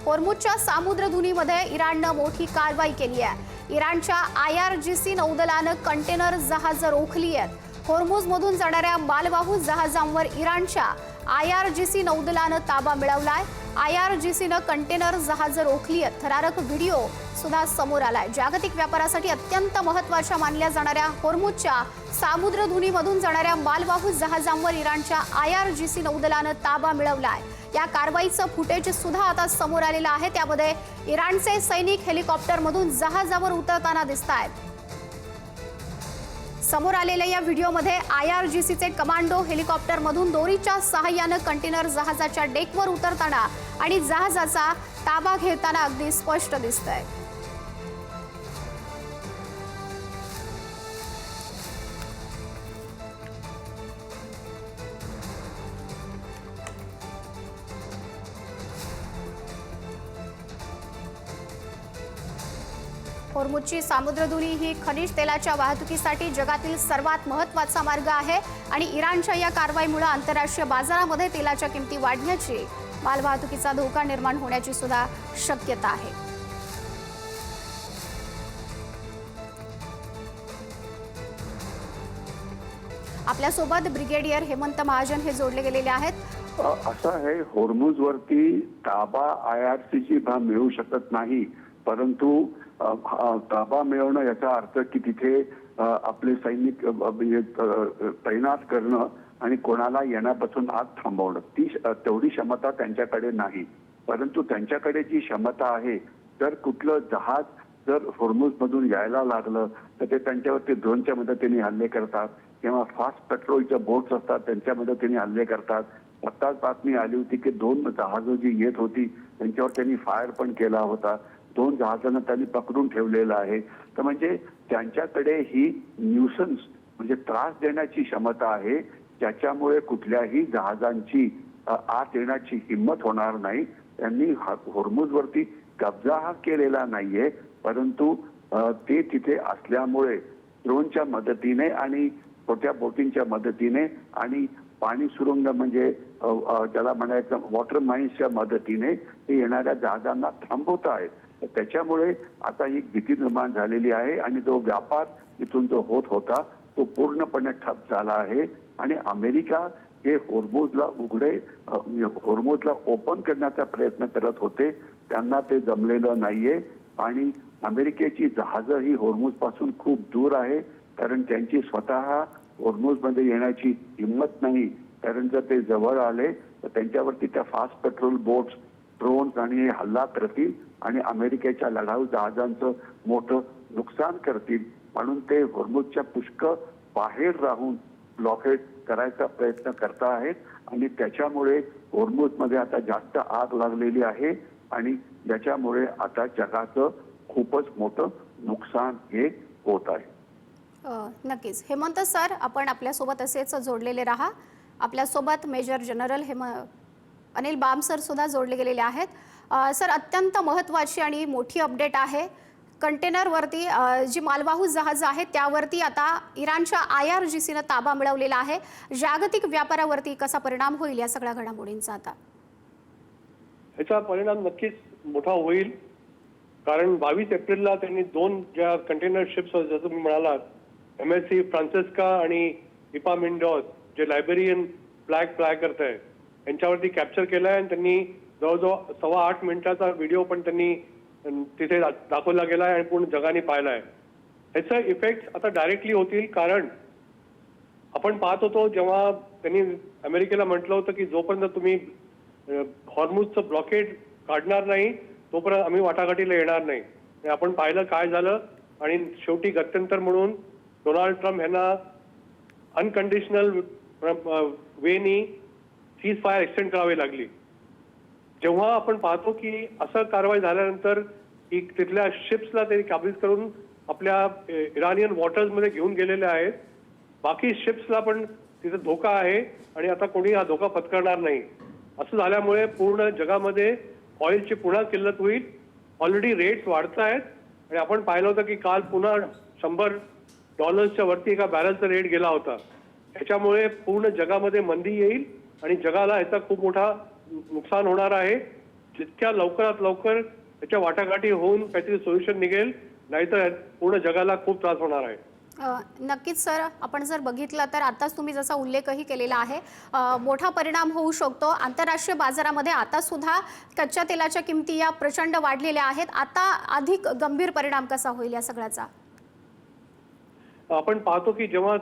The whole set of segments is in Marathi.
होर्मुझच्या सामुद्रधुनीमध्ये इराणनं मोठी कारवाई केली आहे। इराणच्या IRGC नौदलानं कंटेनर जहाज रोखली आहेत। होर्मुझमधून जाणाऱ्या मालवाहू जहाजांवर इराणच्या IRGC नौदलानं ताबा मिळवलाय। IRGCनं कंटेनर जहाज रोखली आहेत। थरारक व्हिडिओ सुद्धा समोर आलाय। जागतिक व्यापारासाठी अत्यंत महत्त्वाच्या मानल्या जाणाऱ्या होर्मुझच्या सामुद्रधुनीमधून जाणाऱ्या मालवाहू जहाजांवर इराणच्या IRGC नौदलानं ताबा मिळवलाय। या कारवाईचं फुटेज सुद्धा आता समोर आलेलं आहे। त्यामध्ये इराणचे सैनिक हेलिकॉप्टरमधून जहाजावर उतरताना दिसतायत। समोर आलेल्या या व्हिडिओमध्ये IRGCचे कमांडो हेलिकॉप्टरमधून दोरीच्या सहाय्याने कंटेनर जहाजाच्या डेकवर उतरताना आणि जहाजाचा ताबा घेताना अगदी स्पष्ट दिसतंय। होर्मुझची सामुद्रधुनी ही खनिज तेलाच्या वाहतुकीसाठी जगातील सर्वात महत्त्वाचा मार्ग आहे आणि इराणच्या या कारवाईमुळे आंतरराष्ट्रीय बाजारामध्ये तेलाच्या किमती वाढण्याची, मालवाहतुकीचा धोका निर्माण होण्याची सुद्धा शक्यता आहे। आपल्या सोबत ब्रिगेडियर हेमंत महाजन हे जोडले गेलेले आहेत। असं आहे, होर्मुझवरती ताबा IRGC मिळू शकत नाही, परंतु ताबा मिळवणं याचा अर्थ की तिथे आपले सैनिक तैनात करणं आणि कोणाला येण्यापासून आत थांबवणं, ती तेवढी क्षमता त्यांच्याकडे नाही। परंतु त्यांच्याकडे जी क्षमता आहे, जर कुठलं जहाज जर होर्मुझमधून यायला लागलं तर ते त्यांच्यावरती ड्रोनच्या मदतीने हल्ले करतात किंवा फास्ट पेट्रोलच्या बोट्स असतात त्यांच्या मदतीने हल्ले करतात। आत्ताच बातमी आली होती की 2 जहाजं जी येत होती त्यांच्यावर त्यांनी फायर पण केला होता। 2 जहाजांना त्यांनी पकडून ठेवलेलं आहे। तर म्हणजे त्यांच्याकडे ही न्यूसन्स म्हणजे त्रास देण्याची क्षमता आहे, ज्याच्यामुळे कुठल्याही जहाजांची आत येण्याची हिंमत होणार नाही। त्यांनी होर्मुझवरती कब्जा हा केलेला नाहीये, परंतु ते तिथे असल्यामुळे ड्रोनच्या मदतीने आणि छोट्या बोटींच्या मदतीने आणि पाणी सुरुंग म्हणजे ज्याला म्हणायचं वॉटर माइन्सच्या मदतीने ते येणाऱ्या जहाजांना थांबवत आहेत। त्याच्यामुळे आता ही भीती निर्माण झालेली आहे आणि जो व्यापार इथून जो होत होता तो पूर्णपणे ठप झाला आहे आणि अमेरिका हे होर्मुझला ओपन करण्याचा प्रयत्न करत होते, त्यांना ते जमलेलं नाहीये आणि अमेरिकेची जहाजं ही होर्मुझ पासून खूप दूर आहे, कारण त्यांची स्वतः होर्मुझमध्ये येण्याची हिंमत नाही। कारण जर ते जवळ आले तर त्यांच्यावरती त्या फास्ट पेट्रोल बोट्स, ड्रोन्स आणि हल्ला करतील आणि अमेरिकेच्या लढाऊ जहाजांचं मोठं नुकसान करतील, म्हणून ते होर्मुझच्या पुष्कळ बाहेर राहून ब्लॉकेड करायचा प्रयत्न करत आहेत आणि त्याच्यामुळे होर्मुझमध्ये आता जास्त आग लागलेली आहे आणि ज्याच्यामुळे आता जगाचं खूपच मोठं नुकसान हे होत आहे। नक्कीच हेमंत सर, आपण आपल्यासोबत असेच जोडलेले राहा। आपल्यासोबत Major General Anil Bam sir सुद्धा जोडले गेलेले आहेत। सर, अत्यंत महत्त्वाची आणि मोठी अपडेट आहे। कंटेनरवरती जी मालवाहू जहाज आहेत त्यावरती आता इराणच्या IRGCनं ताबा मिळवलेला आहे। जागतिक व्यापारावरती कसा परिणाम होईल या सगळ्या घडामोडींचा? आता याचा परिणाम नक्कीच मोठा होईल, कारण 22 एप्रिलला त्यांनी 2 ज्या कंटेनर शिप्स जसं तुम्ही म्हणालात MSC फ्रान्सिस्का आणि इपामिंडॉस जे लायबेरियन फ्लॅग करत आहेत यांच्यावरती कॅप्चर केलाय आणि त्यांनी जवळजवळ 8.25 मिनिटाचा व्हिडिओ पण त्यांनी तिथे दाखवला गेलाय आणि पूर्ण जगाने पाहिलाय। ह्याचा इफेक्ट आता डायरेक्टली होतील, कारण आपण पाहत होतो जेव्हा त्यांनी अमेरिकेला म्हटलं होतं की जोपर्यंत तुम्ही हॉर्मुझचं ब्लॉकेड काढणार नाही तोपर्यंत आम्ही वाटाघाटीला येणार नाही। आपण पाहिलं काय झालं आणि शेवटी गत्यंतर म्हणून डोनाल्ड ट्रम्प यांना अनकंडिशनल वेनी सीज फायर एक्सटेंड करावी लागली। जेव्हा आपण पाहतो की असं कारवाई झाल्यानंतर की तिथल्या शिप्सला ते काबीज करून आपल्या इराणियन वॉटर्समध्ये घेऊन गेलेले आहेत, बाकी शिप्सला पण तिथे धोका आहे आणि आता कोणी हा धोका पत्करणार नाही। असं झाल्यामुळे पूर्ण जगामध्ये ऑइलची पुन्हा किल्लत होईल। ऑलरेडी रेट्स वाढत आहेत आणि आपण पाहिलं होतं की काल पुन्हा $100 वरती एका बॅरलचा रेट गेला होता। त्याच्यामुळे पूर्ण जगामध्ये मंदी येईल आणि जगाला याचा खूप मोठा नुकसान होणार आहे, जितक्या लवकरात लवकर त्याच्या वाटाघाटी होऊन काहीतरी सोल्युशन निघेल, नाहीतर पूर्ण जगाला खूप त्रास होणार आहे. नक्कीच सर, आपण जर बघितलं तर आताच तुम्ही जसा उल्लेखही केलेला आहे, मोठा परिणाम होऊ शकतो. आंतरराष्ट्रीय बाजारामध्ये आता सुद्धा कच्च्या तेलाच्या किमती या प्रचंड वाढलेल्या आहेत. आता अधिक गंभीर परिणाम कसा होईल या सगळ्याचा? आपण पाहतो की जेव्हा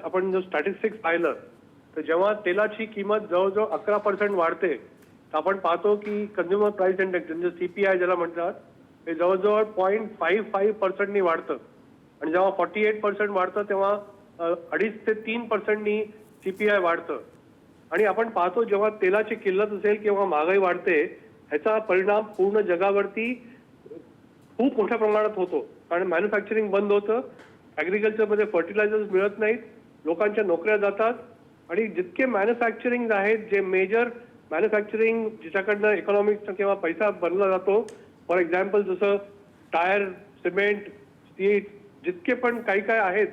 आपण जर स्टॅटिस्टिक्स पाहिलं तर जेव्हा तेलाची किंमत जवळजवळ 11% वाढते, तर आपण पाहतो की कंझ्युमर प्राइस इंडेक्स म्हणजे CPI ज्याला म्हणतात, हे जवळजवळ 0.55% वाढतं. आणि जेव्हा 48% वाढतं तेव्हा 2.5 ते 3% CPI वाढतं. आणि आपण पाहतो जेव्हा तेलाची किल्लत असेल किंवा महागाई वाढते, ह्याचा परिणाम पूर्ण जगावरती खूप मोठ्या प्रमाणात होतो. कारण मॅन्युफॅक्चरिंग बंद होतं, ॲग्रिकल्चरमध्ये फर्टिलायझर्स मिळत नाहीत, लोकांच्या नोकऱ्या जातात. आणि जितके मॅन्युफॅक्चरिंग आहेत, जे मेजर मॅन्युफॅक्चरिंग ज्याच्याकडनं इकॉनॉमिक्सचा किंवा पैसा बनला जातो, फॉर एक्झाम्पल जसं टायर, सिमेंट, स्टील, जितके पण काही काय आहेत,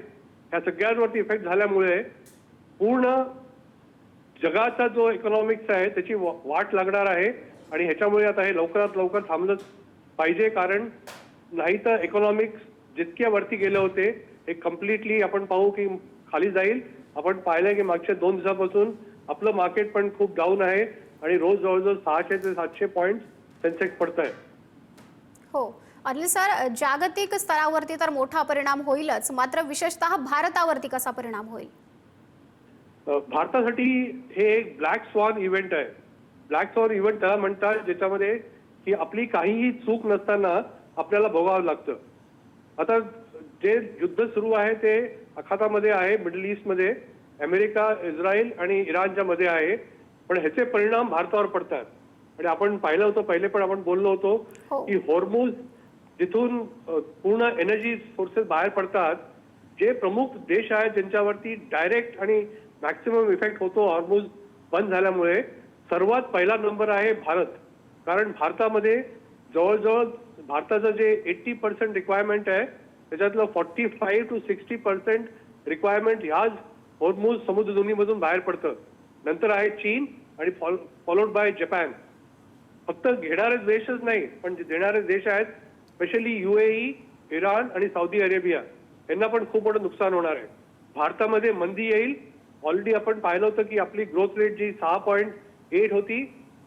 ह्या सगळ्यांवरती इफेक्ट झाल्यामुळे पूर्ण जगाचा जो इकॉनॉमिक्स आहे त्याची वाट लागणार आहे. आणि ह्याच्यामुळे आता हे लवकरात लवकर थांबलंच पाहिजे, कारण नाही तर इकॉनॉमिक्स जितक्या वरती गेले होते हे कम्प्लिटली आपण पाहू की खाली जाईल. आपण पाहिलंय की मागच्या 2 दिवसापासून आपलं मार्केट पण खूप डाऊन आहे आणि रोज जवळजवळ 600 ते 700 पॉईंट सेन्सेक्स पडत आहे. हो अनिल सर, जागतिक स्तरावरती तर मोठा परिणाम होईलच, मात्र विशेषतः भारतावरती कसा परिणाम होईल? भारतासाठी हे एक ब्लॅक स्वान इव्हेंट आहे. ब्लॅक स्वान इव्हेंट त्याला म्हणतात ज्याच्यामध्ये की आपली काहीही चूक नसताना आपल्याला भोगावं लागतं. आता जे युद्ध सुरू आहे ते आखातामध्ये आहे, मिडल ईस्टमध्ये, अमेरिका, इस्रायल आणि इराणच्या मध्ये आहे. पण ह्याचे परिणाम भारतावर पडतात. आणि आपण पाहिलं होतं, पहिले पण आपण बोललो होतो की हॉर्मुझ जिथून पूर्ण एनर्जी सोर्सेस बाहेर पडतात, जे प्रमुख देश आहेत ज्यांच्यावरती डायरेक्ट आणि मॅक्सिमम इफेक्ट होतो हॉर्मुझ बंद झाल्यामुळे, सर्वात पहिला नंबर आहे भारत. कारण भारतामध्ये जवळजवळ भारताचं जे 80% रिक्वायरमेंट आहे त्याच्यातलं 45 to 60% रिक्वायरमेंट ह्याच हॉर्मुझ समुद्रधुनीमधून बाहेर पडतं. नंतर आहे चीन आणि फॉलोड बाय जपान. फक्त घेणारे देशच नाही, पण जे देणारे देश आहेत, स्पेशली UAE, इराण आणि सौदी अरेबिया, यांना पण खूप मोठं नुकसान होणार आहे. भारतामध्ये मंदी येईल. ऑलरेडी आपण पाहिलं होतं की आपली ग्रोथ रेट जी 6.8 होती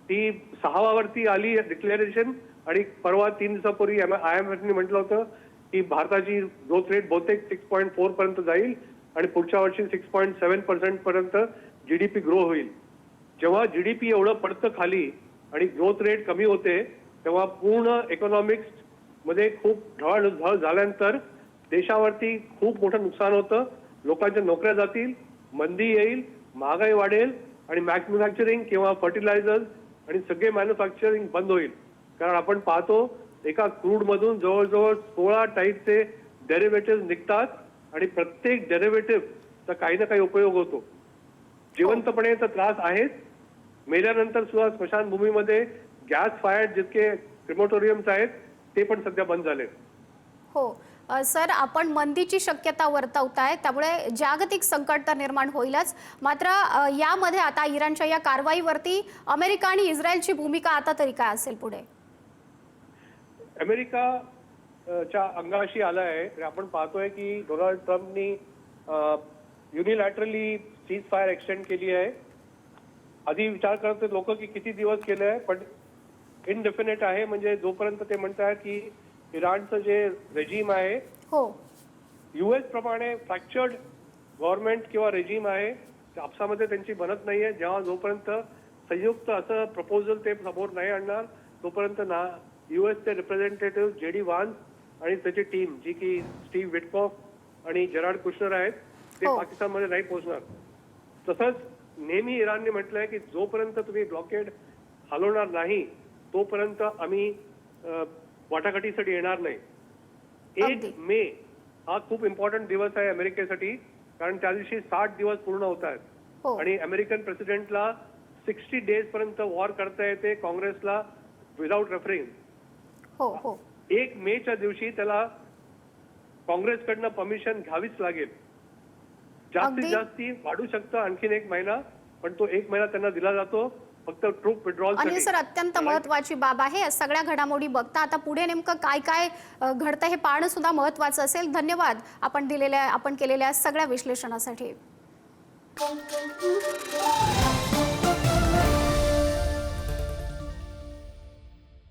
ती 6 वरती आली डिक्लेरेशन. आणि परवा 3 दिवसापूर्वी IMFने म्हटलं होतं की भारताची ग्रोथ रेट बहुतेक 6.4 पर्यंत जाईल आणि पुढच्या वर्षी 6.7% पर्यंत GDP ग्रो होईल. जेव्हा GDP एवढं पडतं खाली आणि ग्रोथ रेट कमी होते, तेव्हा पूर्ण इकॉनॉमिक्स मध्ये खूप ढळढळ झाल्यानंतर देशावरती खूप मोठं नुकसान होतं. लोकांच्या नोकऱ्या जातील, मंदी येईल, महागाई वाढेल आणि मॅन्युफॅक्चरिंग किंवा फर्टिलायझर्स आणि सगळे मॅन्युफॅक्चरिंग बंद होईल. कारण आपण पाहतो एका क्रूड मधून जवळजवळ 16 टाईपचे डेरिव्हेटिव्ह निघतात आणि प्रत्येक डेरिव्हेटिव्हचा काही ना काही उपयोग होतो. जिवंतपणेचा त्रास आहेच, मेल्यानंतर सुद्धा स्मशानभूमीमध्ये गॅस फायर्ड जितके क्रिमोटोरियम्स आहेत ते पण सध्या बंद झाले. हो सर, आपण मंदीची शक्यता वर्तवताय, त्यामुळे जागतिक संकट तर निर्माण होईलच. मात्र यामध्ये आता इराणच्या या कारवाईवरती अमेरिका आणि इस्रायलची भूमिका आता तरी काय असेल पुढे? अमेरिकाच्या अंगाशी आलाय. आपण पाहतोय की डोनाल्ड ट्रम्पनी युनिलॅटरली सीज फायर एक्सटेंड केली आहे. आधी विचार करत लोक की किती दिवस केले आहे, पण इनडेफिनेट आहे. म्हणजे जोपर्यंत ते म्हणतात की इराणचं जे रेजिम आहे, हो, US प्रमाणे फ्रॅक्चर्ड गव्हर्नमेंट किंवा रेजिम आहे, आपसामध्ये त्यांची बनत नाहीये. जेव्हा जोपर्यंत संयुक्त असं प्रपोजल ते समोर नाही आणणार, तोपर्यंत ना US चे रिप्रेझेंटेटिव्ह JD व्हान्स आणि त्याची टीम जी की स्टीव्ह विटकॉफ आणि जेरार्ड कुशनर आहेत, ते पाकिस्तानमध्ये नाही पोहोचणार. तसंच नेहमी इराणने म्हटलंय की जोपर्यंत तुम्ही ब्लॉकेड हलवणार नाही तोपर्यंत आम्ही वाटाघाटीसाठी येणार नाही. 1 मे हा खूप इम्पॉर्टंट दिवस आहे अमेरिकेसाठी, कारण त्या दिवशी 60 दिवस पूर्ण होत आहेत आणि अमेरिकन प्रेसिडेंटला 60 डेज पर्यंत वॉर करता येते काँग्रेसला विदाउट रेफरिंग. 1 मेच्या दिवशी त्याला काँग्रेसकडनं परमिशन घ्यावीच लागेल. जास्तीत जास्त वाढू शकतं आणखीन 1 महिना, पण तो 1 महिना त्यांना दिला जातो. फक्त ट्रूप विड्रॉल. अनिल सर, अत्यंत महत्वाची बाब आहे. या सगळ्या घडामोडी बघता आता पुढे नेमकं काय काय घडतं हे पाहणं सुद्धा महत्वाचं असेल. धन्यवाद आपण केलेल्या सगळ्या विश्लेषणासाठी.